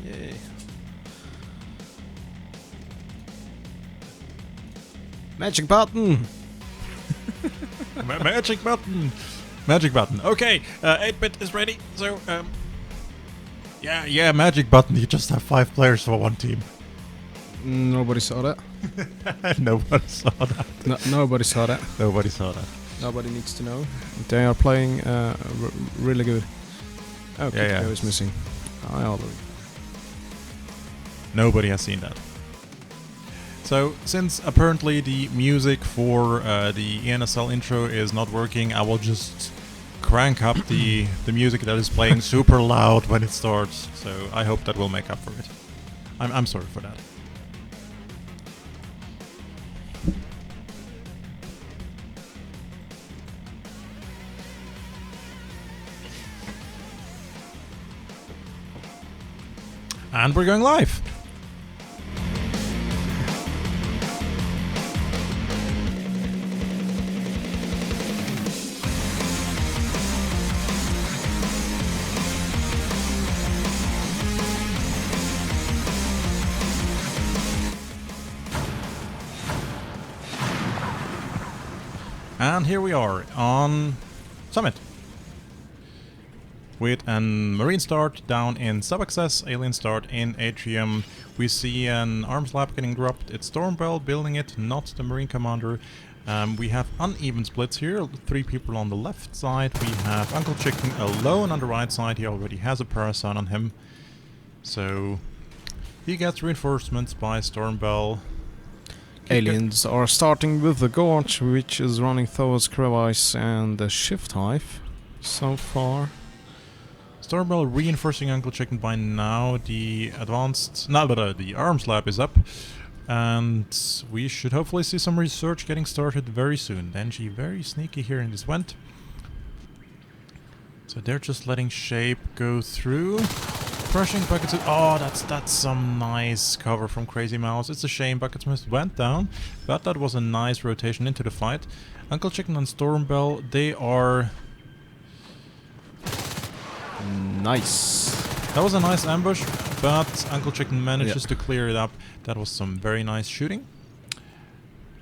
Yay. Magic button! Magic button! Magic button. Okay, 8-bit is ready. So, yeah, magic button. You just have 5 players for one team. Nobody saw that. Nobody saw that. Nobody saw that. Nobody saw that. Nobody needs to know. They are playing really good. Oh, Yeah. Kitko is missing. I already. Nobody has seen that. So, since apparently the music for the NSL intro is not working, I will just crank up the music that is playing super loud when it starts. So, I hope that will make up for it. I'm sorry for that. And we're going live. And here we are on Summit. With a Marine start down in sub-access, Alien start in Atrium. We see an arms lap getting dropped. It's Stormbell building it, not the Marine commander. We have uneven splits here. 3 people on the left side. We have Uncle Chicken alone on the right side. He already has a Parasite on him. So he gets reinforcements by Stormbell. Aliens are starting with the Gorge, which is running towards Crevice and the Shift Hive so far. Stormbell reinforcing Uncle Chicken by now. The the arms lab is up. And we should hopefully see some research getting started very soon. Denji very sneaky here in this vent. So they're just letting Shape go through. Crushing Bucketsmith. Oh, that's some nice cover from Crazy Mouse. It's a shame Bucketsmith went down, but that was a nice rotation into the fight. Uncle Chicken and Stormbell, they are... Nice. That was a nice ambush, but Uncle Chicken manages to clear it up. That was some very nice shooting.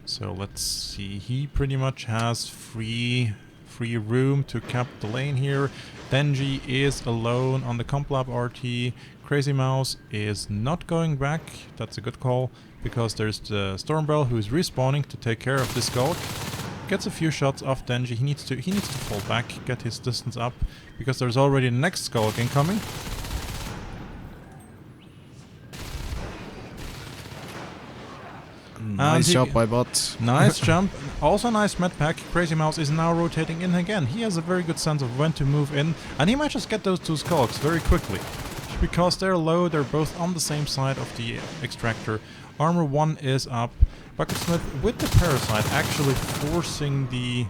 So let's see. He pretty much has free room to cap the lane here. Denji is alone on the Comp Lab RT. Crazy Mouse is not going back. That's a good call, because there's the Stormbell who is respawning to take care of this Skulk. Gets a few shots off Denji. He needs to fall back, get his distance up, because there's already the next Skulk incoming. Nice job by Bot. Nice jump. Also nice med pack. Crazy Mouse is now rotating in again. He has a very good sense of when to move in, and he might just get those 2 Skulks very quickly. Because they're low, they're both on the same side of the extractor. Armor 1 is up. Bucketsmith with the Parasite actually forcing the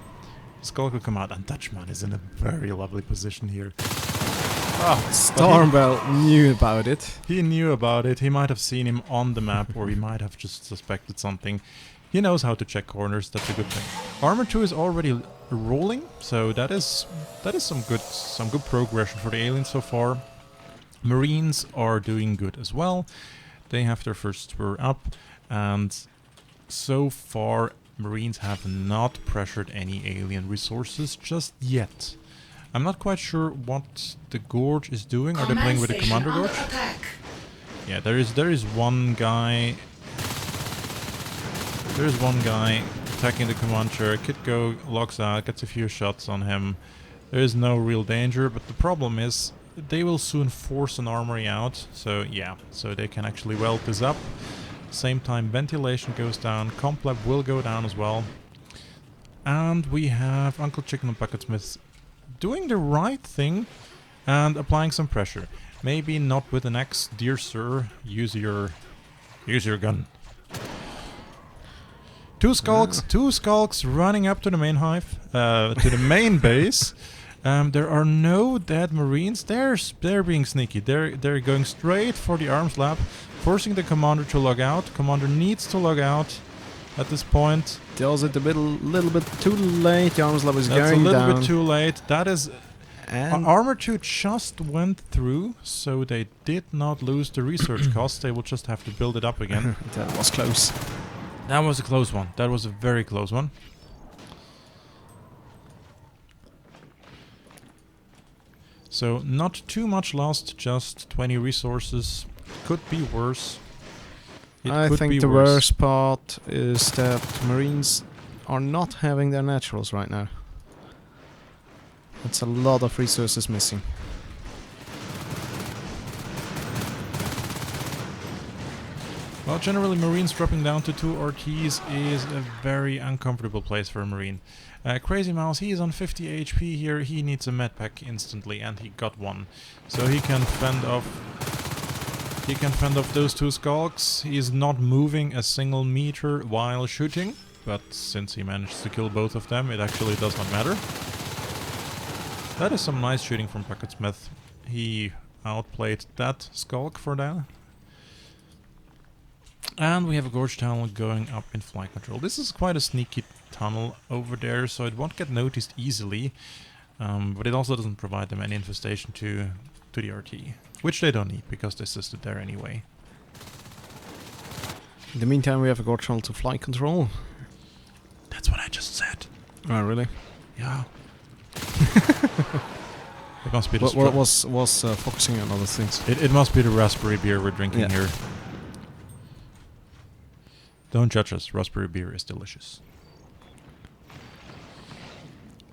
Skulk to come out, and Dutchman is in a very lovely position here. Stormbell knew about it. He knew about it. He might have seen him on the map, or he might have just suspected something. He knows how to check corners. That's a good thing. Armor 2 is already rolling, so that is some good progression for the aliens so far. Marines are doing good as well. They have their first spur up, and so far Marines have not pressured any alien resources just yet. I'm not quite sure what the Gorge is doing. Are they playing with the Commander Gorge? Yeah, there is one guy. There is one guy attacking the Commander. Kitko locks out, gets a few shots on him. There is no real danger, but the problem is they will soon force an armory out. So yeah, so they can actually weld this up. Same time, ventilation goes down. Comp Lab will go down as well. And we have Uncle Chicken and Bucketsmith doing the right thing and applying some pressure. Maybe not with an axe, dear sir. Use your gun. 2 Skulks running up to the main hive, to the main base. There are no dead Marines. They're being sneaky. They're going straight for the arms lab, forcing the commander to log out. Commander needs to log out at this point. Does it a little bit too late. The arms lab is That's going down. a little bit too late. That is And Armor 2 just went through, so they did not lose the research costs. They will just have to build it up again. that was close. That was a close one. That was a very close one. So not too much lost, just 20 resources. Could be worse. I think the worst part is that Marines are not having their naturals right now. It's a lot of resources missing. Well, generally Marines dropping down to 2 RTs is a very uncomfortable place for a Marine. Crazy Mouse, he is on 50 HP here, he needs a medpack instantly, and he got one. So he can fend off those 2 skulks. He is not moving a single meter while shooting, but since he managed to kill both of them, it actually does not matter. That is some nice shooting from Bucketsmith. He outplayed that skulk for that. And we have a gorge tunnel going up in flight control. This is quite a sneaky tunnel over there, so it won't get noticed easily. But it also doesn't provide them any infestation to the RT, which they don't need because they assisted there anyway. In the meantime, we have a gorge tunnel to flight control. That's what I just said. Oh, really? Yeah. It must be the What was focusing on other things? It must be the raspberry beer we're drinking here. Don't judge us. Raspberry beer is delicious.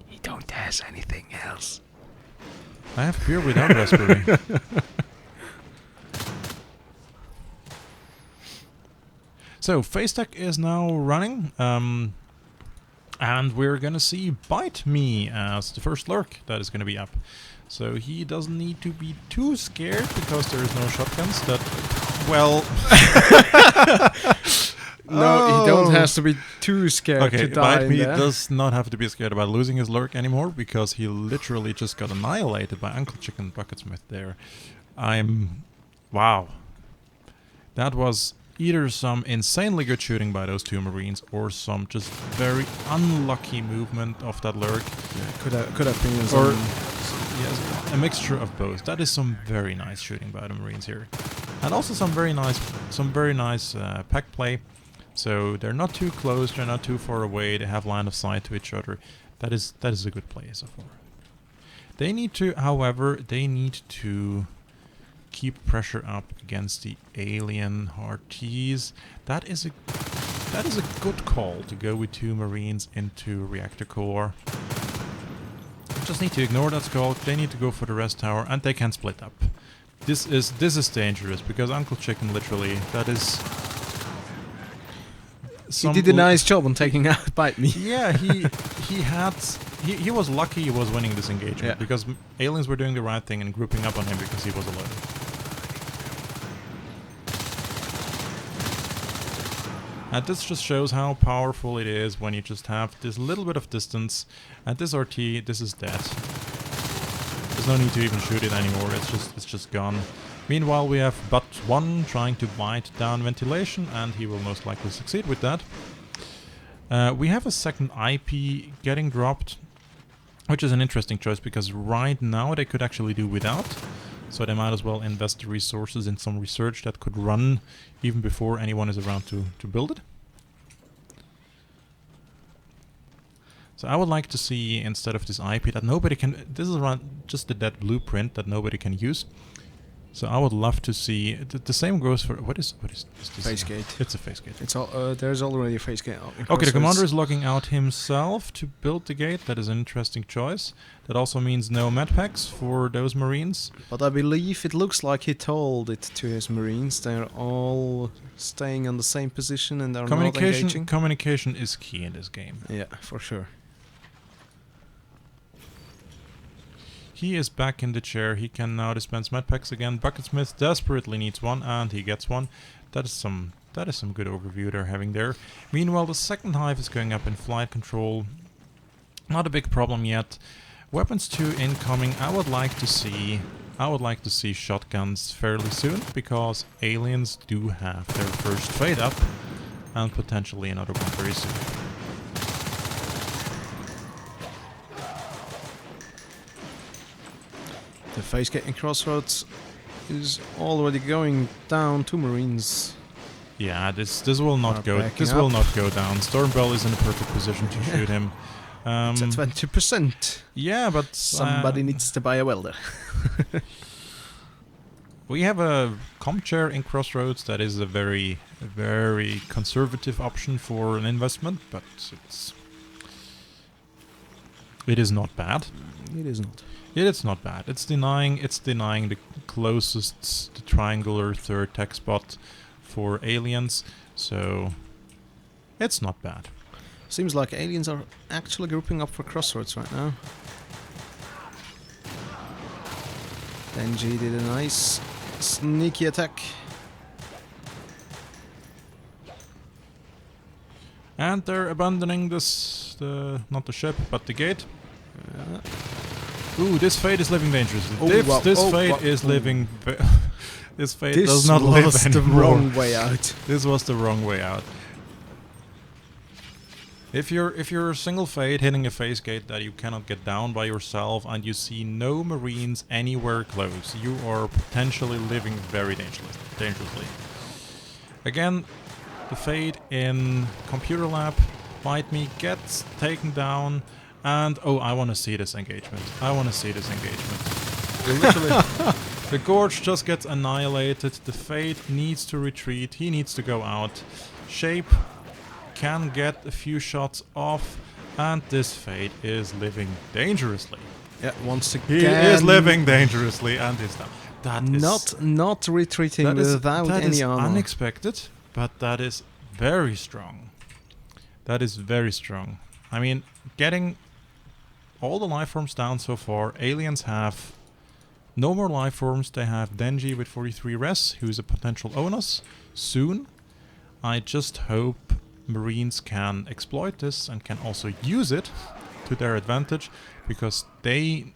He don't has anything else. I have beer without raspberry. So, Phase Tech is now running. And we're gonna see Bite Me as the first lurk that is gonna be up. So he doesn't need to be too scared because there is no shotguns that, well... No, he don't have to be too scared to die. Bite Me does not have to be scared about losing his lurk anymore because he literally just got annihilated by Uncle Chicken Bucketsmith there. Wow. That was either some insanely good shooting by those 2 Marines or some just very unlucky movement of that lurk. Yeah, could have been yes, a mixture of both. That is some very nice shooting by the Marines here, and also some very nice pack play. So they're not too close, they're not too far away. They have line of sight to each other. That is a good play so far. They need to, however, keep pressure up against the alien RTs. That is a good call to go with 2 Marines into reactor core. Just need to ignore that skull. They need to go for the rest tower, and they can split up. This is dangerous because Uncle Chicken literally he did a nice job on taking out Bite Me. Yeah, he was lucky he was winning this engagement because aliens were doing the right thing and grouping up on him because he was alone. And this just shows how powerful it is when you just have this little bit of distance. And this RT, this is dead. There's no need to even shoot it anymore. It's just gone. Meanwhile, we have Butt 1 trying to bite down ventilation, and he will most likely succeed with that. We have a second IP getting dropped, which is an interesting choice because right now they could actually do without. So they might as well invest the resources in some research that could run even before anyone is around to build it. So I would like to see, instead of this IP that nobody can... This is just the dead blueprint that nobody can use. So I would love to see... The same goes for... What is this? Phase gate. It's a phase gate. It's there's already a phase gate. Okay, the commander is logging out himself to build the gate. That is an interesting choice. That also means no medpacks for those Marines. But I believe it looks like he told it to his Marines. They're all staying on the same position and they're not engaging. Communication is key in this game. Yeah, for sure. He is back in the chair. He can now dispense medpacks again. Bucketsmith desperately needs one, and he gets one. That is some good overview they're having there. Meanwhile, the second hive is going up in flight control. Not a big problem yet. Weapons 2 incoming. I would like to see shotguns fairly soon because aliens do have their first fade up, and potentially another one very soon. The face getting crossroads is already going down. 2 Marines. Yeah, this will not go. Backing This will up. not go down. Stormbell is in a perfect position to shoot him. It's at 20%. Yeah, but Somebody needs to buy a welder. we have a comp chair in Crossroads that is a very, very conservative option for an investment, but it is not bad. It is not. It's not bad. It's denying the closest, the triangular third tech spot for aliens, so it's not bad. Seems like aliens are actually grouping up for crossroads right now. Denji did a nice sneaky attack. And they're abandoning not the ship, but the gate. Ooh, this Fate is living dangerously. This Fate is living... this Fate does not live anymore. This was the wrong way out. This was the wrong way out. If you're a single Fate hitting a phase gate that you cannot get down by yourself and you see no Marines anywhere close, you are potentially living very dangerously. Again, the Fate in Computer Lab, Bite Me, gets taken down, and oh, I want to see this engagement. Literally, the Gorge just gets annihilated, the Fate needs to retreat, he needs to go out. Shape can get a few shots off, and this Fate is living dangerously. Yeah, once again. He is living dangerously, and is down. That is not retreating without any armor. Unexpected, but that is very strong. That is very strong. I mean, getting all the life forms down so far, aliens have no more life forms. They have Denji with 43 res, who is a potential onus soon. I just hope Marines can exploit this and can also use it to their advantage, because the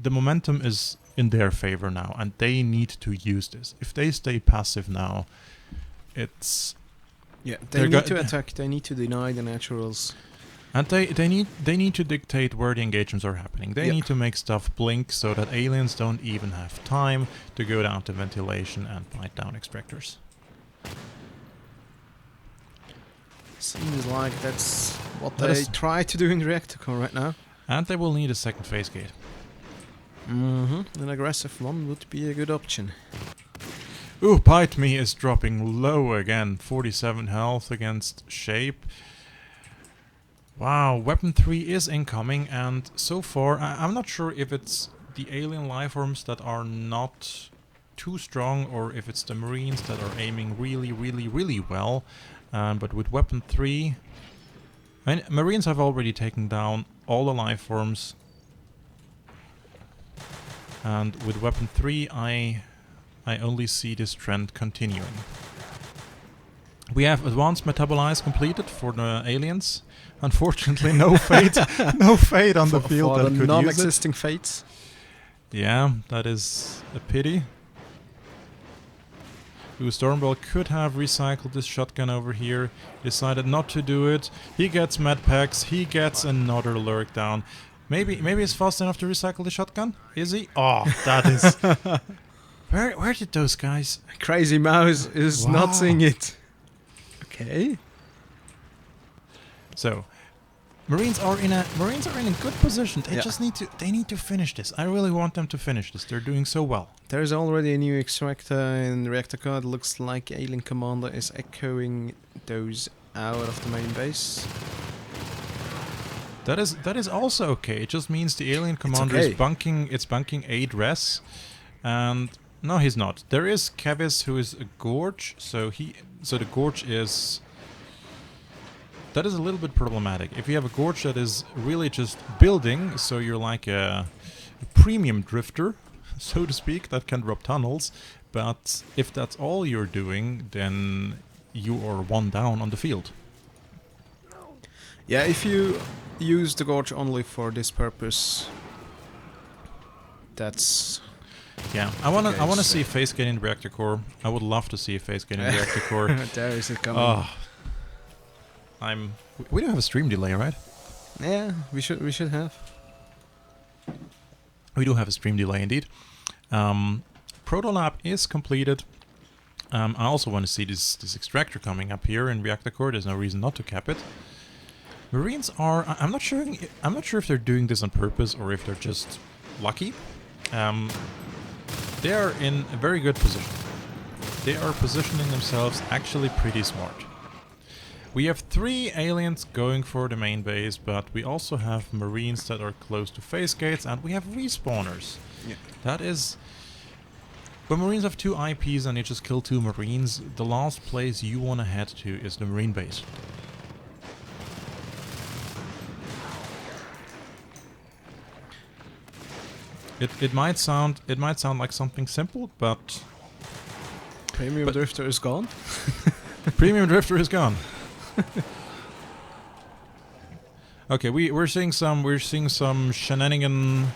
momentum is in their favor now, and they need to use this. If they stay passive now, it's... Yeah, they need to attack, they need to deny the naturals. And they need to dictate where the engagements are happening. They need to make stuff blink so that aliens don't even have time to go down to ventilation and fight down extractors. Seems like that's what they try to do in Reactor Core right now. And they will need a second phase gate. An aggressive one would be a good option. Ooh, Bite Me is dropping low again. 47 health against Shape. Wow, Weapon 3 is incoming, and so far, I'm not sure if it's the alien lifeforms that are not too strong, or if it's the Marines that are aiming really, really, really well. But with Weapon 3, Marines have already taken down all the lifeforms. And with Weapon 3, I only see this trend continuing. We have Advanced Metabolize completed for the aliens. Unfortunately, no Fate, no Fate on the field that could use it. Non-existing Fates. Yeah, that is a pity. Stormbell could have recycled this shotgun over here, decided not to do it. He gets med packs, he gets another lurk down. Maybe he's fast enough to recycle the shotgun? Is he? Oh, that is... Where did those guys... Crazy Mouse is not seeing it. Okay. So, Marines are in a good position. They just need to finish this. I really want them to finish this. They're doing so well. There's already a new extractor in Reactor Core. It looks like Alien Commander is echoing those out of the main base. That is also okay. It just means the Alien Commander is bunking 8 res, and no, he's not. There is Kevis, who is a Gorge, so the Gorge is... That is a little bit problematic. If you have a Gorge that is really just building, so you're like a premium drifter, so to speak, that can drop tunnels, but if that's all you're doing, then you are one down on the field. Yeah, if you use the Gorge only for this purpose, that's... Yeah, I wanna see Phase Gain in Reactor Core. I would love to see a Phase Gain in Reactor Core. There is it coming. We don't have a stream delay, right? Yeah, we should have. We do have a stream delay indeed. Protolab is completed. I also want to see this extractor coming up here in reactor core. There's no reason not to cap it. Marines are... I'm not sure if they're doing this on purpose or if they're just lucky. They are in a very good position. They are positioning themselves actually pretty smart. We have 3 aliens going for the main base, but we also have Marines that are close to phase gates, and we have respawners. Yeah. That is... When Marines have 2 IPs and you just kill 2 Marines, the last place you want to head to is the Marine base. It might sound like something simple, but Premium Drifter is gone. Premium Drifter is gone. Okay, we're seeing some shenanigan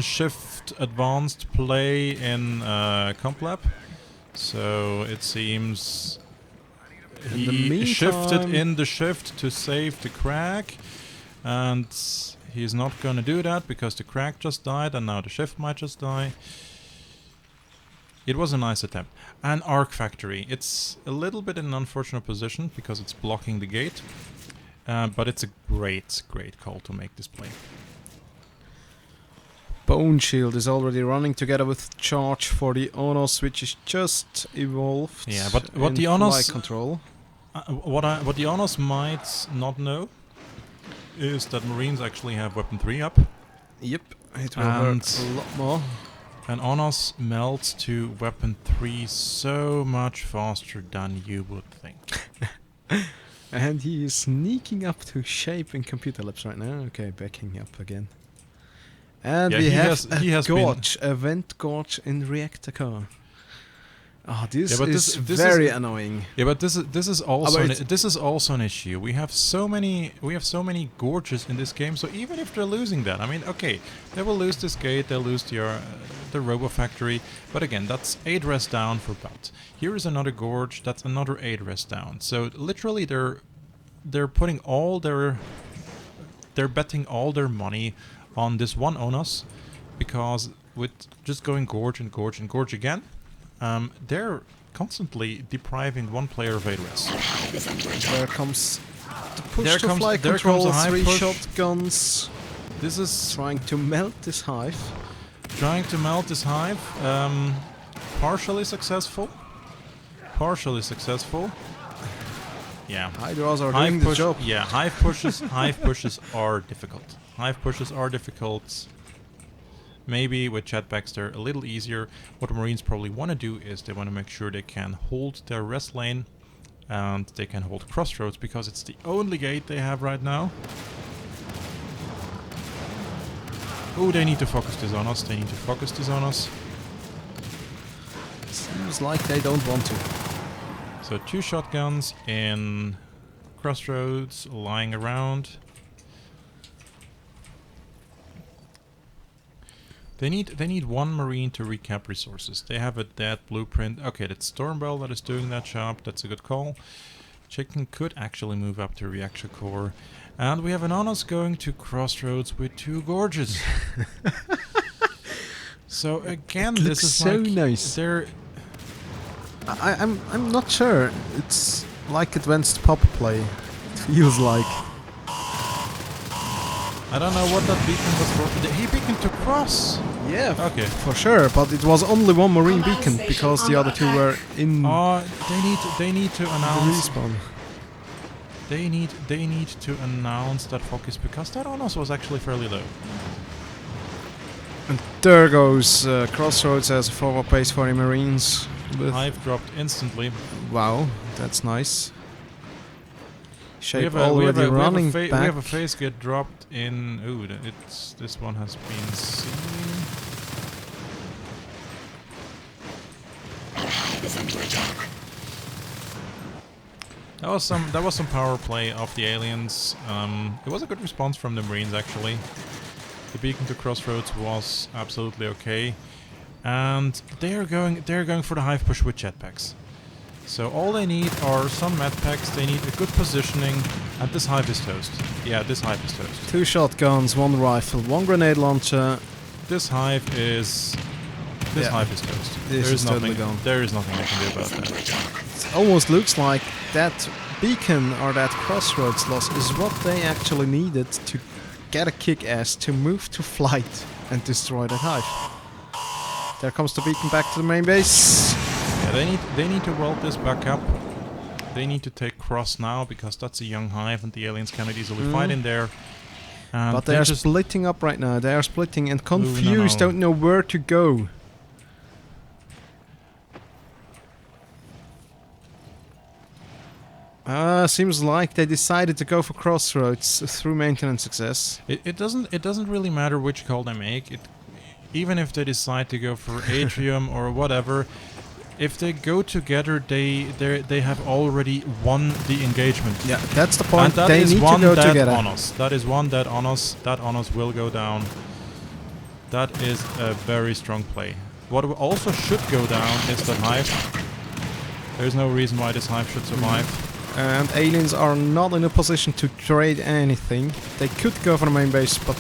shift advanced play in Comp Lab. So it seems he shifted in the shift to save the crack, and he's not gonna do that because the crack just died and now the shift might just die. It was a nice attempt. An Arc Factory. It's a little bit in an unfortunate position because it's blocking the gate. But it's a great call to make this play. Bone Shield is already running together with Charge for the Onos, which is just evolved. Yeah, but what the Onos control. What the Onos might not know is that Marines actually have Weapon 3 up. Yep, it will hurt a lot more. And Onos melts to Weapon 3 so much faster than you would think. And he is sneaking up to shape in Computer Labs right now. Okay, backing up again. And yeah, we have a gorge, a vent gorge in reactor core. Oh, this is this very annoying. Yeah, but this is also this is also an issue. We have so many gorges in this game. So even if they're losing that, I mean, okay, they will lose this gate, they'll lose the Robo Factory, but again, that's 8 rest down for Bat. Here is another gorge, that's another 8 rest down. So literally, they're putting all they're betting all their money on this one Onos, because with just going gorge and gorge and gorge again. They're constantly depriving one player of 8 rest. There comes the push to fly control, 3 shotguns. This is trying to melt this hive. Trying to melt this hive. Partially successful. Partially successful. Yeah. Hydras are doing the job. Yeah, hive pushes are difficult. Hive pushes are difficult. Maybe with chatbacks they're a little easier. What the Marines probably want to do is they want to make sure they can hold their rest lane and they can hold crossroads, because it's the only gate they have right now. Oh, they need to focus this on us. They need to focus this on us. Seems like they don't want to. So 2 shotguns in crossroads lying around. They need 1 Marine to recap resources. They have a dead blueprint. Okay, that's Stormbell that is doing that job. That's a good call. Chicken could actually move up to reactor core. And we have an Onos going to crossroads with 2 gorges. So again, this is so like nice. They're I'm not sure. It's like advanced pop play. It feels like. I don't know what that beacon was for. He beaconed to cross. Yeah, okay, for sure. But it was only 1 Marine beacon because the other 2 were in. They need to announce. The respawn. They need to announce that focus, because that Onos was actually fairly low. And there goes Crossroads as a forward base for the Marines. Hive dropped instantly. Wow, that's nice. Shape we have a phase get dropped in. Ooh, this one has been seen. That was some power play of the aliens. It was a good response from the Marines actually. The beacon to crossroads was absolutely okay, and they're going for the hive push with jetpacks. So all they need are some med packs, they need a good positioning, and this hive is toast. Yeah, this hive is toast. 2 shotguns, 1 rifle, 1 grenade launcher, this hive is toast. This is totally gone. There is nothing I can do about that. It almost looks like that beacon or that crossroads loss is what they actually needed to get a kick-ass to move to flight and destroy that hive. There comes the beacon back to the main base. Yeah, they need to roll this back up. They need to take cross now because that's a young hive and the aliens cannot easily fight in there. And But they are just splitting up right now. They are splitting and confused, no. don't know where to go. Seems like they decided to go for crossroads through maintenance success. It doesn't really matter which call they make. Even if they decide to go for atrium or whatever, if they go together, they have already won the engagement. Yeah, that's the point. And that they is need one to go dead together. on us. That is one dead on us. That on us will go down. That is a very strong play. What also should go down is the hive. There's no reason why this hive should survive. And aliens are not in a position to trade anything. They could go for the main base, but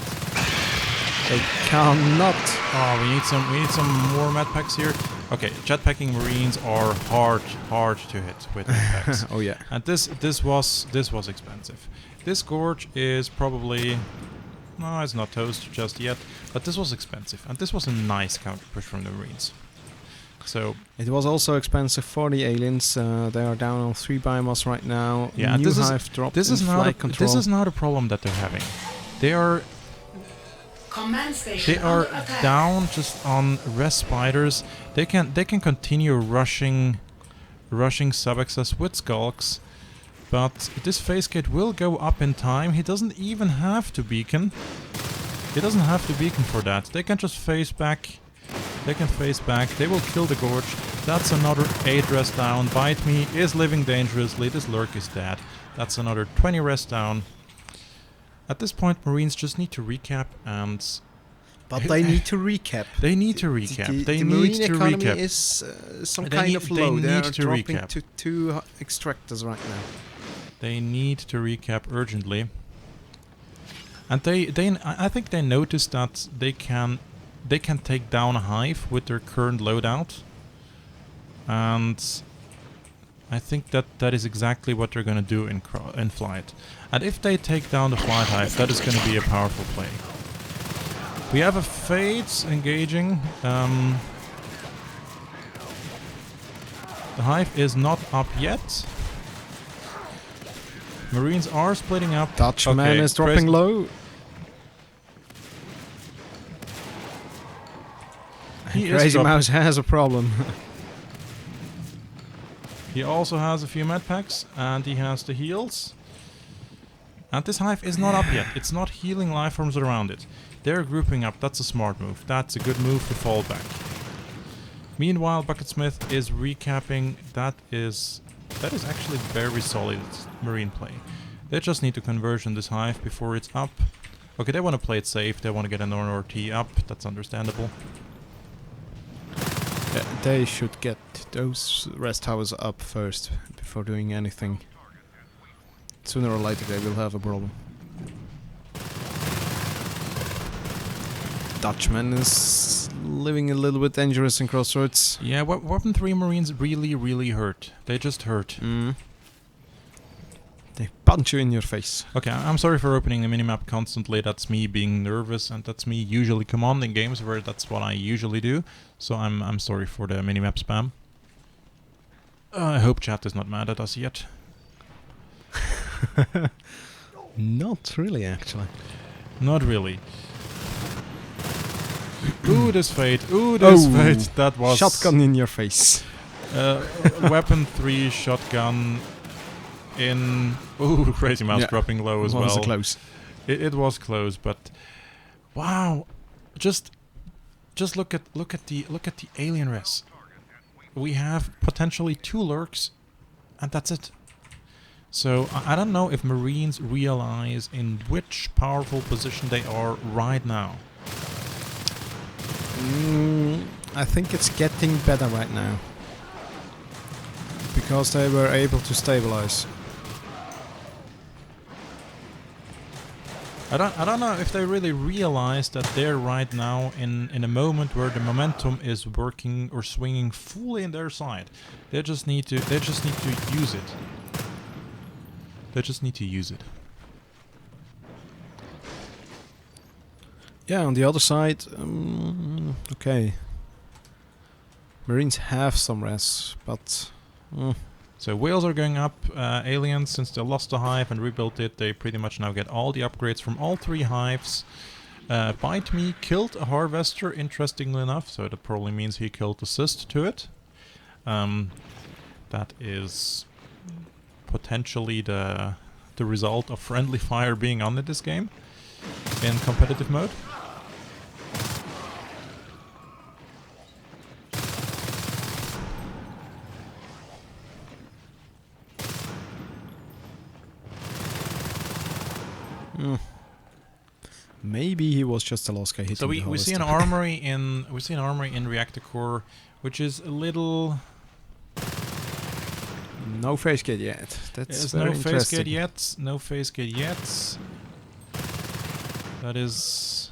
they cannot. Oh, we need some more med packs here. Okay, jetpacking marines are hard to hit with med packs. Oh yeah. And this was expensive. This gorge is probably no, it's not toast just yet, but this was expensive, and this was a nice counter push from the marines. So it was also expensive for the aliens. They are down on 3 biomass right now. yeah, New this hive dropped this in is not flight control. this is not a problem that they're having. They are down just on rest spiders. They can continue rushing sub-access with skulks, but this phase gate will go up in time. He doesn't even have to beacon. He doesn't have to beacon for that. They can just phase back. They can phase back. They will kill the gorge. That's another 8 rest down. Bite Me is living dangerously. This lurk is dead. That's another 20 rest down. At this point, Marines just need to recap and... But they need to recap. They need to recap. The marine economy is some kind of low. They are dropping to 2 extractors right now. They need to recap urgently. And I think they noticed that they can take down a hive with their current loadout. And I think that is exactly what they're going to do in flight. And if they take down the flight hive, that is going to be a powerful play. We have a Fates engaging. The hive is not up yet. Marines are splitting up. Dutchman is dropping low. Crazy Mouse has a problem. He also has a few med packs and he has the heals. And this hive is not up yet. It's not healing life forms around it. They're grouping up. That's a smart move. That's a good move to fall back. Meanwhile, Bucketsmith is recapping. That is actually very solid marine play. They just need to conversion this hive before it's up. Okay, they want to play it safe. They want to get an RT up. That's understandable. Yeah, they should get those rest towers up first before doing anything. Sooner or later they will have a problem. Dutchman is living a little bit dangerous in crossroads. Yeah, Weapon 3 Marines really hurt. They just hurt. They punch you in your face. Okay, I'm sorry for opening the minimap constantly. That's me being nervous, and that's me usually commanding games where that's what I usually do. So I'm sorry for the minimap spam. I hope chat is not mad at us yet. Not really, actually. Not really. Ooh, this fate. Ooh, this fate. That was... Shotgun in your face. Weapon 3 shotgun in... Ooh, Crazy Mouse dropping low as well. Was close. It was close, but... Wow. Just look at the alien res. We have potentially 2 lurks, and that's it. So I don't know if Marines realize in which powerful position they are right now. I think it's getting better right now. Because they were able to stabilize. I don't know if they really realize that they're right now in a moment where the momentum is working or swinging fully in their side. They just need to use it. They just need to use it. Yeah, on the other side, okay. Marines have some res, but... So whales are going up. Aliens, since they lost the hive and rebuilt it, they pretty much now get all the upgrades from all 3 hives. Bite Me killed a harvester, interestingly enough, so that probably means he killed the cyst to it. That is potentially the result of friendly fire being on in this game in competitive mode. Maybe he was just the last guy hitting. So we see an armory in reactor core, which is a little. No face gate yet. That's There's very no face interesting. gate yet. No face gate yet. That is.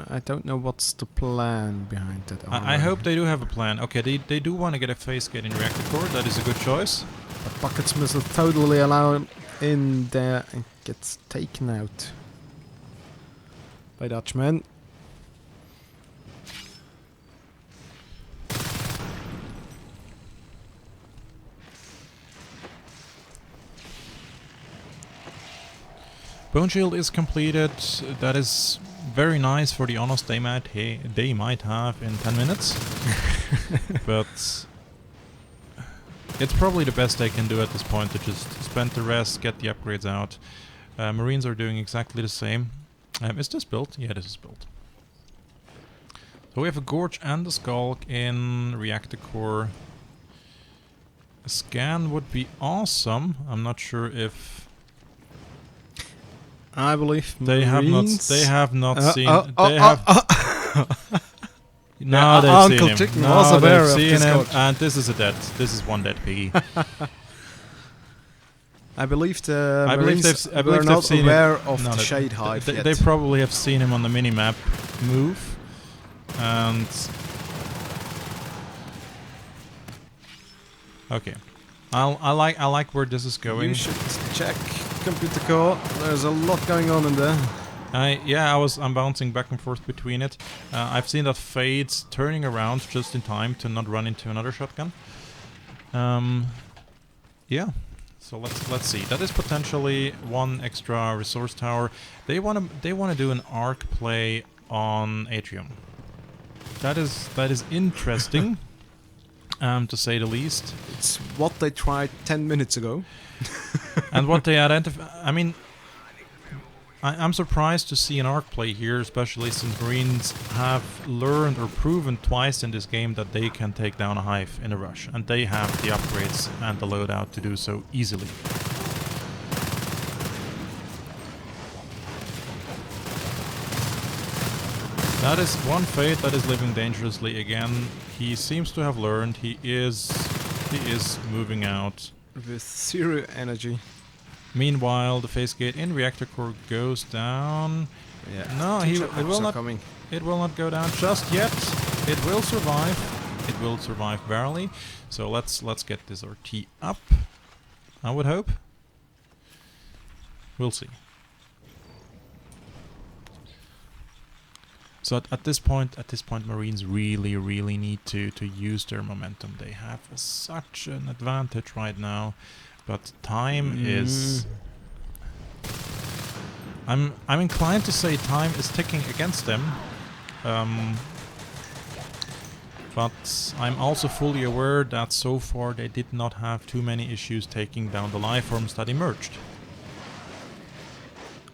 I don't know what's the plan behind that. I hope they do have a plan. Okay, they do want to get a face gate in reactor core. That is a good choice. But buckets missile totally allow him in there and gets taken out by Dutchman. Bone shield is completed. That is very nice for the honors they might have in 10 minutes. But it's probably the best they can do at this point, to just spend the rest, get the upgrades out. Marines are doing exactly the same. Is this built? Yeah, this is built. So we have a Gorge and a Skulk in reactor core. A scan would be awesome. I'm not sure if I believe they have Marines. seen. No, Yeah, they've Uncle seen him. Chicken No, was aware they've of seen this him, coach. and this is a dead. This is one dead piggy. I believe the I believe Marines they've- I believe were they've not seen aware it. of No, the they- Shade Hive yet. They probably have seen him on the minimap move, and okay, I like where this is going. You should check computer core. There's a lot going on in there. I'm bouncing back and forth between it. I've seen that Fade's turning around just in time to not run into another shotgun. Yeah. So let's see. That is potentially one extra resource tower. They wanna do an arc play on Atrium. That is interesting, to say the least. It's what they tried 10 minutes ago. And what they identify. I mean, I'm surprised to see an arc play here, especially since Marines have learned or proven twice in this game that they can take down a hive in a rush, and they have the upgrades and the loadout to do so easily. That is one Fate that is living dangerously again. He seems to have learned. He is moving out. With 0 energy. Meanwhile, the face gate in reactor core goes down. Yeah. No, it will not. Coming. It will not go down just yet. It will survive. It will survive barely. So let's get this RT up. I would hope. We'll see. So at this point, Marines really need to use their momentum. They have such an advantage right now, but time is. I'm inclined to say time is ticking against them, but I'm also fully aware that so far they did not have too many issues taking down the life forms that emerged.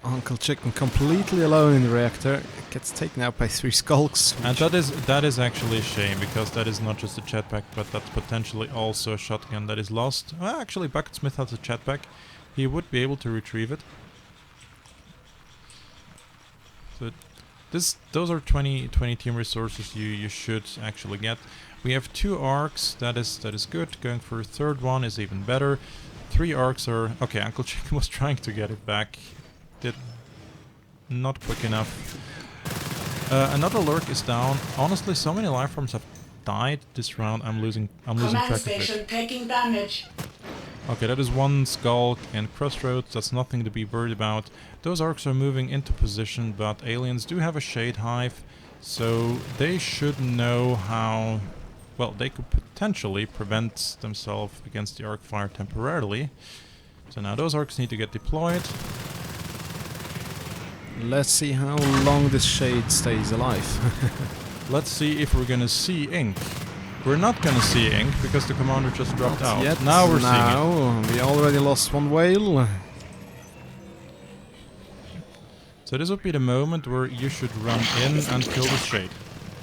Uncle Chicken completely alone in the reactor gets taken out by 3 skulks. And that is actually a shame, because that is not just a jetpack, but that's potentially also a shotgun that is lost. Well, actually, Bucketsmith has a jetpack. He would be able to retrieve it. So those are 20 team resources you should actually get. We have 2 arcs. That is good. Going for a third one is even better. 3 arcs are okay. Uncle Chicken was trying to get it back. not quick enough. Another lurk is down. Honestly, so many life forms have died this round. I'm losing track of it. Taking damage. Okay, that is one Skulk and Crossroads. That's nothing to be worried about. Those Arcs are moving into position, but aliens do have a Shade Hive, so they should know how... Well, they could potentially prevent themselves against the Arc Fire temporarily. So now those Arcs need to get deployed. Let's see how long this Shade stays alive. Let's see if we're gonna see ink. We're not gonna see ink because the commander just dropped out. Yet. Now we're seeing it. We already lost one whale. So this would be the moment where you should run in and kill the Shade.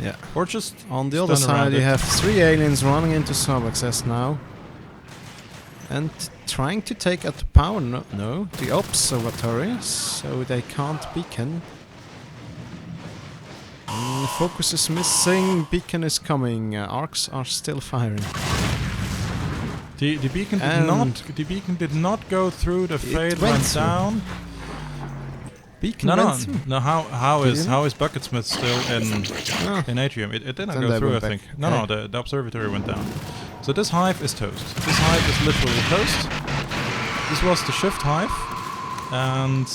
Yeah. Or just On the other stun around side, you it. have 3 aliens running into sub-access now. And trying to take out the power, no, the observatory, so they can't beacon. Focus is missing, beacon is coming, arcs are still firing. The beacon did not go through. The fade went went through. down. Beacon No, went through. no. How is Didn't it? Bucketsmith still Ah, in Atrium? It didn't Then go they through. I went think. back. No, Okay. no. The observatory went down. So this hive is toast. This hive is literally toast. This was the shift hive, and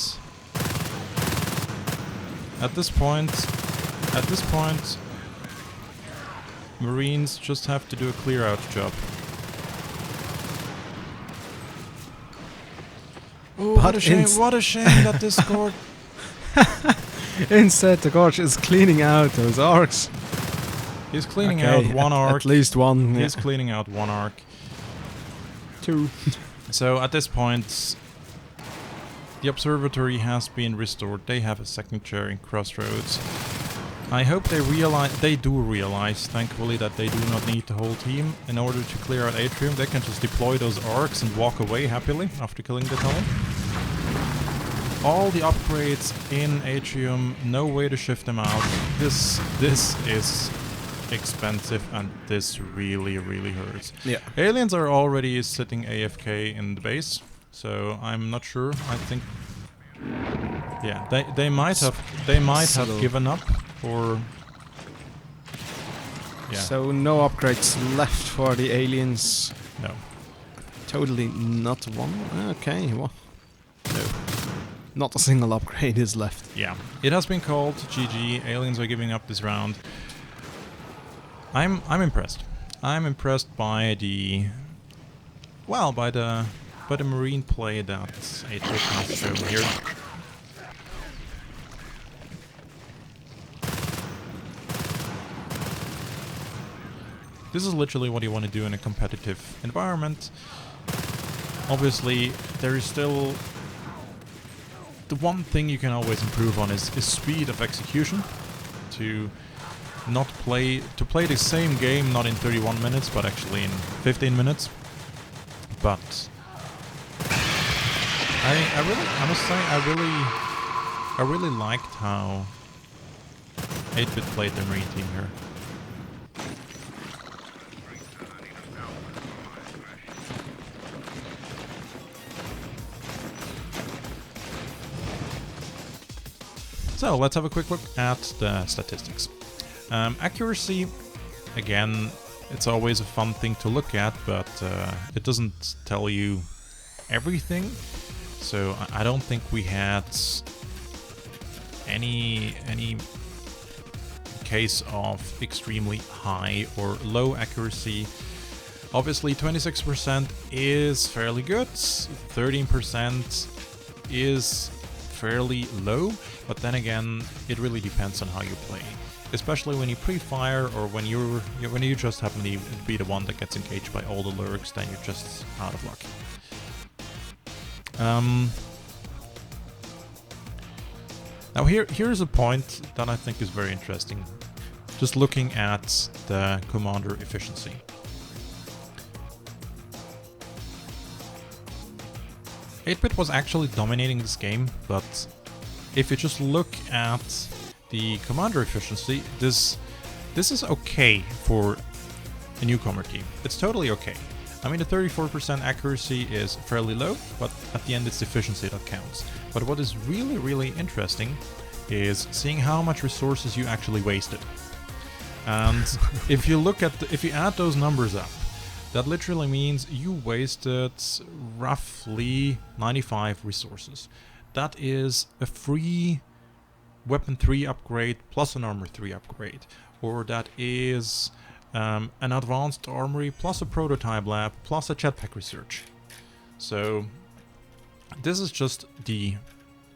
at this point, Marines just have to do a clear out job. Oh, But what a shame! ins- What a shame that this scored. Instead, the Gorge is cleaning out those arcs. He's cleaning Okay, out one arc. At least one. He's Yeah. cleaning out one arc. 2. So at this point, the observatory has been restored. They have a second chair in Crossroads. I hope they do realize, thankfully, that they do not need the whole team in order to clear out Atrium. They can just deploy those arcs and walk away happily after killing the tunnel. All the upgrades in Atrium, no way to shift them out. This is expensive and this really hurts. Yeah. Aliens are already sitting AFK in the base, so I'm not sure. I think, yeah, they might have given up, or yeah, So no upgrades left for the aliens. no. Totally not one. Okay, well, no. Not a single upgrade is left. Yeah, it has been called GG. Aliens are giving up this round. I'm impressed. I'm impressed by the marine play that 8-bit has shown here. This is literally what you want to do in a competitive environment. Obviously, there is still the one thing you can always improve on is speed of execution. To play the same game not in 31 minutes, but actually in 15 minutes. But I must say, I really liked how 8-bit played the Marine team here. So let's have a quick look at the statistics. Accuracy, again, it's always a fun thing to look at, but it doesn't tell you everything. So I don't think we had any case of extremely high or low accuracy. Obviously 26% is fairly good, 13% is fairly low, but then again, it really depends on how you play. Especially when you pre-fire or when you just happen to be the one that gets engaged by all the lurks, then you're just out of luck. Now here's a point that I think is very interesting. Just looking at the commander efficiency. Eight-bit was actually dominating this game, but if you just look at the commander efficiency, this is okay for a newcomer team. It's totally okay. I mean, the 34% accuracy is fairly low, but at the end it's efficiency that counts. But what is really interesting is seeing how much resources you actually wasted. And if you look at if you add those numbers up, that literally means you wasted roughly 95 resources. That is a free weapon 3 upgrade plus an armor 3 upgrade, or that is an advanced armory plus a prototype lab plus a jetpack research. So this is just the...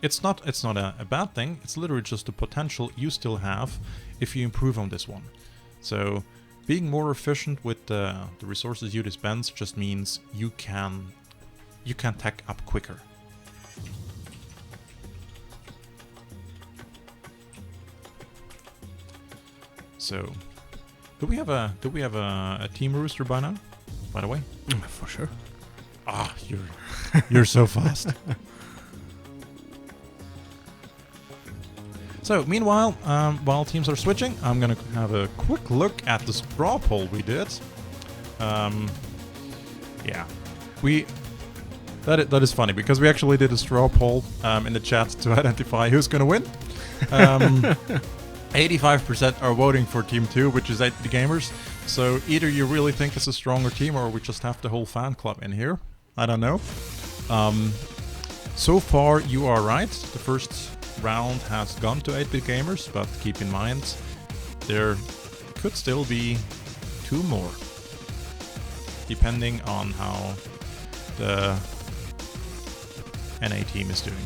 It's not a bad thing, it's literally just the potential you still have if you improve on this one. So being more efficient with the resources you dispense just means you can tech up quicker. So do we have a team rooster by now, by the way? For sure. Ah, you're so fast. So, meanwhile, while teams are switching, I'm gonna have a quick look at the straw poll we did. Yeah, that is funny because we actually did a straw poll in the chat to identify who's gonna win. 85% are voting for Team 2, which is 80 gamers. So either you really think it's a stronger team, or we just have the whole fan club in here. I don't know. So far, you are right. The first round has gone to 8-bit gamers, but keep in mind there could still be 2 more, depending on how the NA team is doing.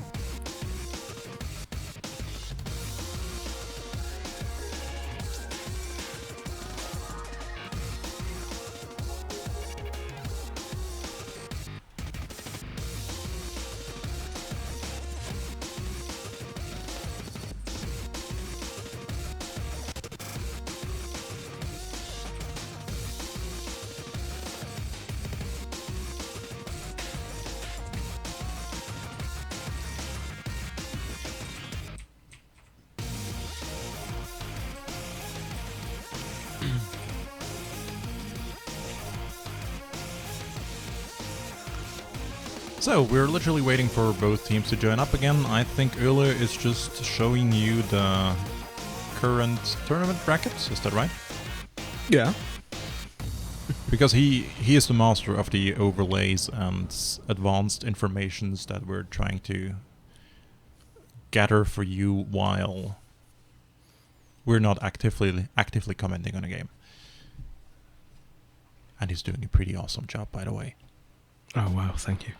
So, we're literally waiting for both teams to join up again. I think Ule is just showing you the current tournament brackets, is that right? Yeah. Because he is the master of the overlays and advanced informations that we're trying to gather for you while we're not actively commenting on a game. And he's doing a pretty awesome job, by the way. Oh wow, thank you.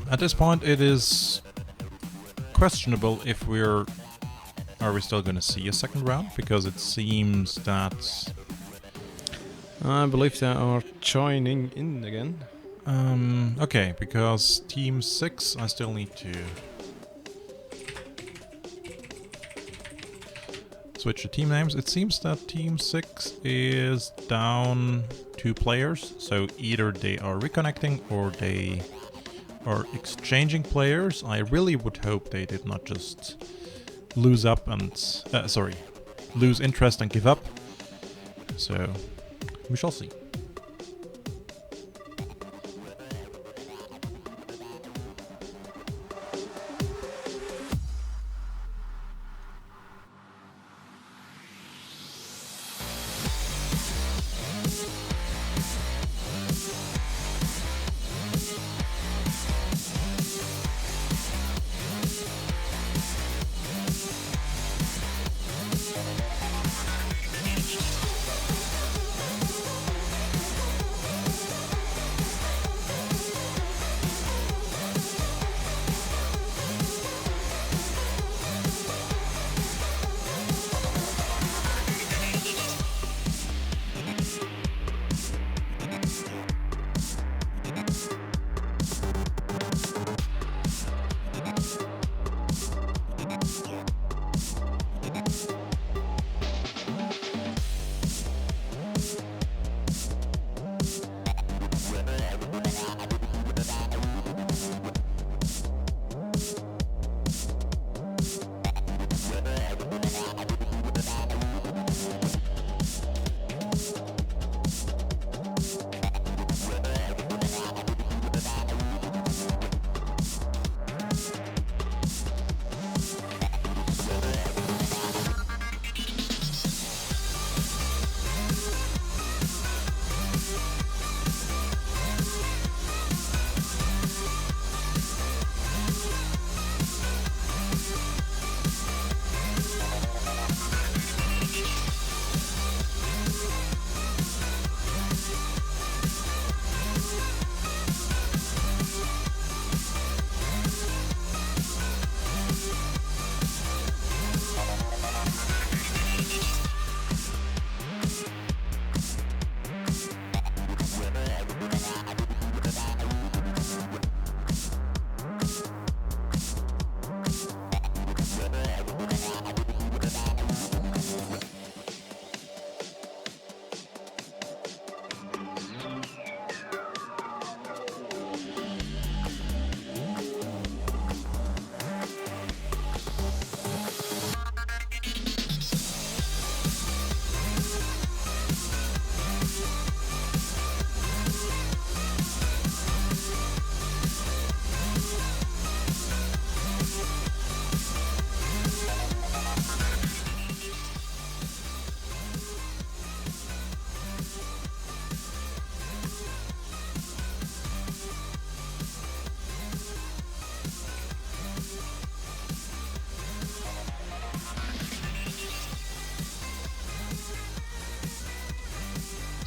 At this point, it is questionable if are we still going to see a second round, because it seems that I believe they are joining in again. Okay, because Team 6, I still need to switch the team names. It seems that Team 6 is down 2 players, so either they are reconnecting or they are exchanging players. I really would hope they did not just lose interest and give up. So we shall see.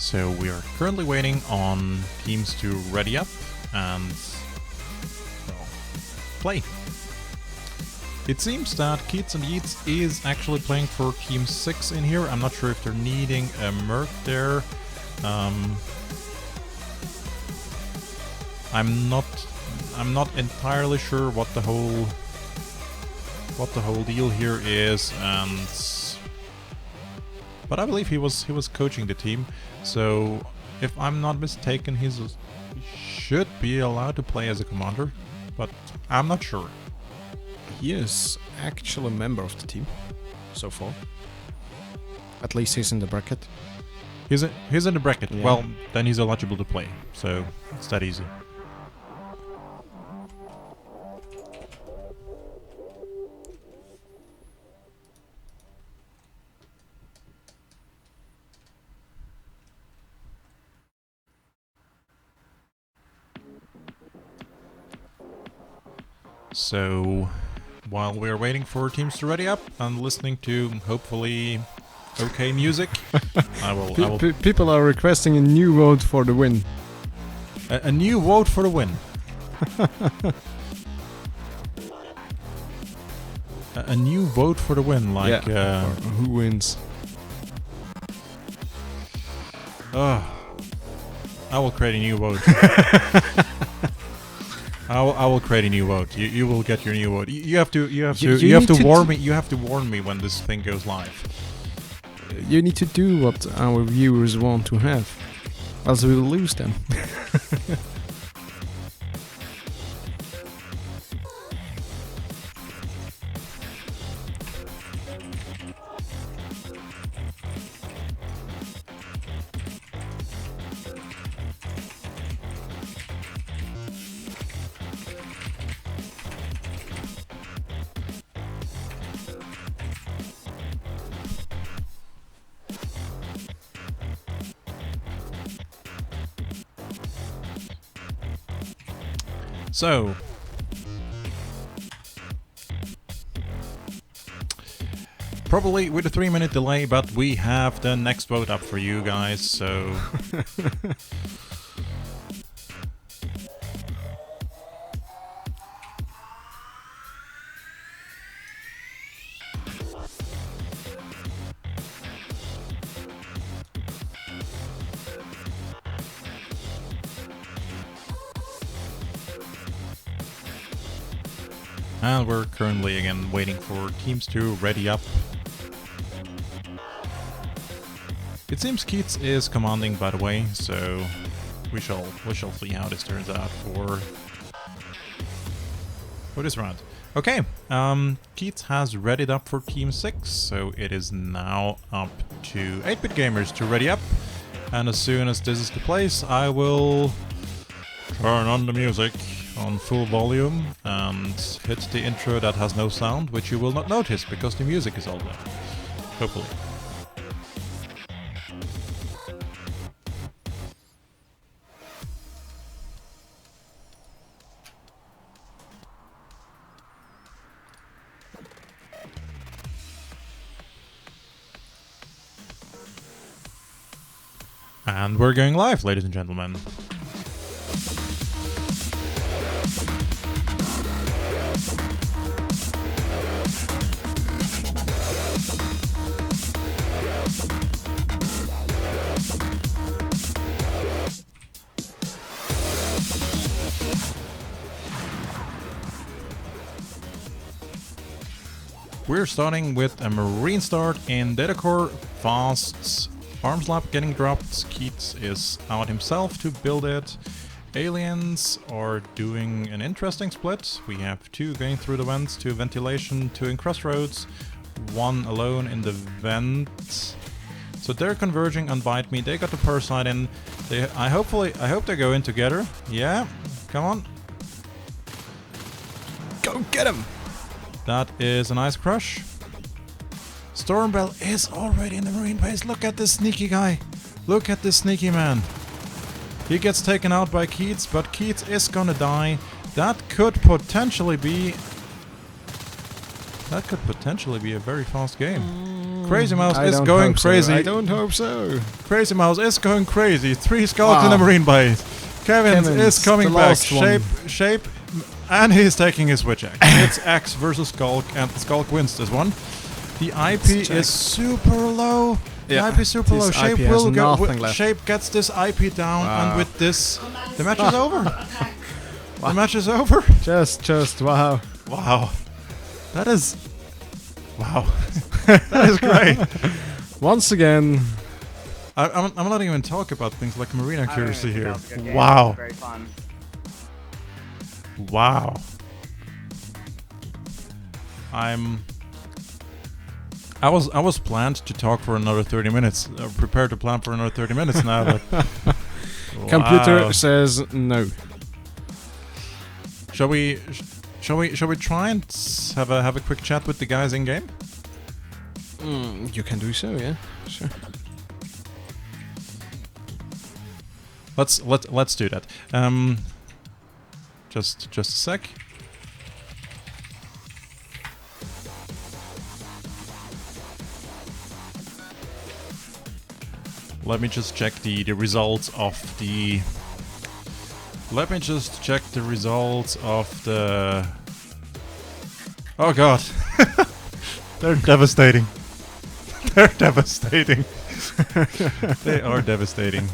So we are currently waiting on teams to ready up and, well, play. It seems that Keats and Yeats is actually playing for Team 6 in here. I'm not sure if they're needing a Merc there. I'm not entirely sure what the whole deal here is, but I believe he was coaching the team. So if I'm not mistaken, he should be allowed to play as a commander, but I'm not sure. He is actually a member of the team so far. At least he's in the bracket. He's in the bracket. Yeah. Well, then he's eligible to play. So it's that easy. So, while we're waiting for teams to ready up and listening to hopefully okay music, I will People are requesting a new vote for the win. A new vote for the win. A new vote for the win, like who wins? I will create a new vote. I will create a new vote. You will get your new vote. You have to warn me. You have to warn me when this thing goes live. You need to do what our viewers want to have, else we will lose them. So, probably with a 3-minute delay, but we have the next vote up for you guys, so... And we're currently again waiting for teams to ready up. It seems Keats is commanding, by the way, so we shall see how this turns out for this round. Okay, Keats has readied up for Team 6, so it is now up to 8-bit gamers to ready up. And as soon as this is the place, I will turn on the music on full volume and hit the intro that has no sound, which you will not notice because the music is all there. Hopefully. And we're going live, ladies and gentlemen. We're starting with a marine start in data core, fast, arms lap getting dropped, Keats is out himself to build it. Aliens are doing an interesting split. We have 2 going through the vents, 2 ventilation, 2 in crossroads, 1 alone in the vent. So they're converging on Bite Me. They got the Parasite in. I hope they go in together. Yeah, come on. Go get him! That is a nice crush. Stormbell is already in the marine base. Look at this sneaky guy. Look at this sneaky man. He gets taken out by Keats, but Keats is gonna die. That could potentially be a very fast game. Crazy Mouse I is don't going hope so. crazy. I don't hope so. Crazy Mouse is going crazy. 3 skulls in the Wow. Marine base. Kevin is Kevin's coming the back. last one. Shape, and he's taking his switch axe. It's Axe versus Skulk, and Skulk wins this one. The IP check. is super low. Yeah, The IP is super this low. Shape IP has will go. nothing left. Shape gets this IP down, Wow. and with this, the match is over. The match is over. Just wow. Wow, that is. Wow, that is great. Once again, I'm not even talking about things like marine accuracy here. Game. Wow. Very fun. Wow. I was planned to talk for another 30 minutes. Prepared to plan for another 30 minutes now, but computer Wow. says no. Shall we try and have a quick chat with the guys in game? You can do so, yeah. Sure. Let's do that. Just a sec. Let me just check the results of the. Let me just check the results of the. Oh god, they're devastating. They're devastating. They are devastating.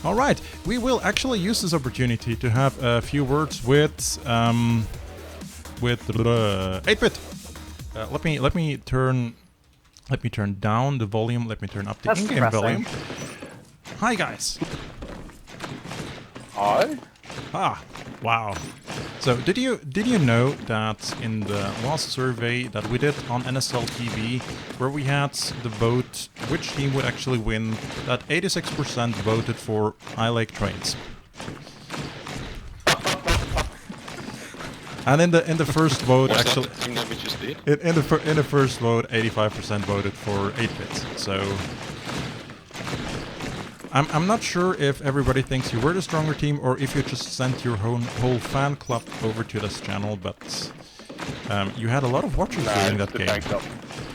All right, we will actually use this opportunity to have a few words with 8-bit. Let me turn down the volume. Let me turn up the That's in-game depressing. volume. Hi guys. Hi. Ah, wow. So did you know that in the last survey that we did on NSL TV, where we had the vote which team would actually win, that 86% voted for iLake Trains. And in the first vote, Was actually, that the thing that we just did? in the first vote, 85% voted for 8-bit. So I'm not sure if everybody thinks you were the stronger team or if you just sent your whole fan club over to this channel, but you had a lot of watchers during that game.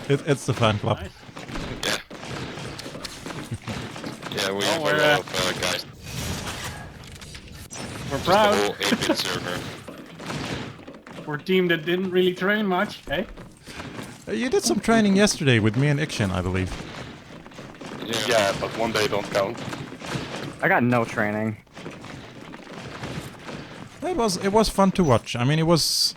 It's the fan club. Nice. Yeah. Yeah, we have a we're, lot of guys. We're Just the proud. whole 8-bit server. We're a team that didn't really train much, eh? You did some training yesterday with me and Ikshin, I believe. Yeah, but one day don't count. I got no training. It was fun to watch. I mean, it was.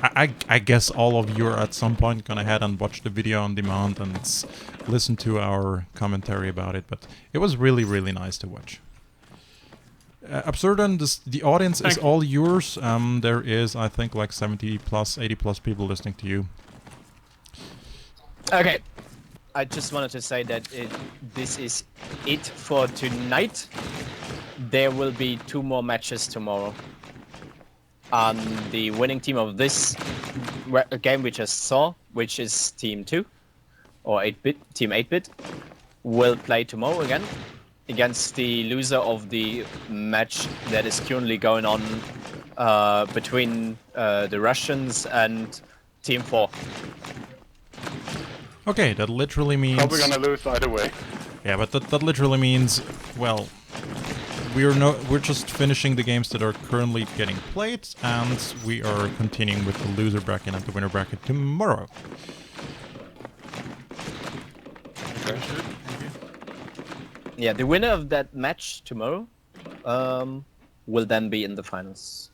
I guess all of you are at some point gonna head and watch the video on demand and listen to our commentary about it. But it was really nice to watch. Absurdan, the audience is all yours. There is, I think, like 70 plus, 80 plus people listening to you. Okay, I just wanted to say that this is it for tonight. There will be 2 more matches tomorrow. The winning team of this game we just saw, which is Team 2, or 8-bit, Team 8-bit, will play tomorrow again against the loser of the match that is currently going on between the Russians and Team 4. Okay, that literally means. Probably gonna lose either way. Yeah, but that literally means, well, we're just finishing the games that are currently getting played, and we are continuing with the loser bracket and the winner bracket tomorrow. Okay. Yeah, the winner of that match tomorrow will then be in the finals.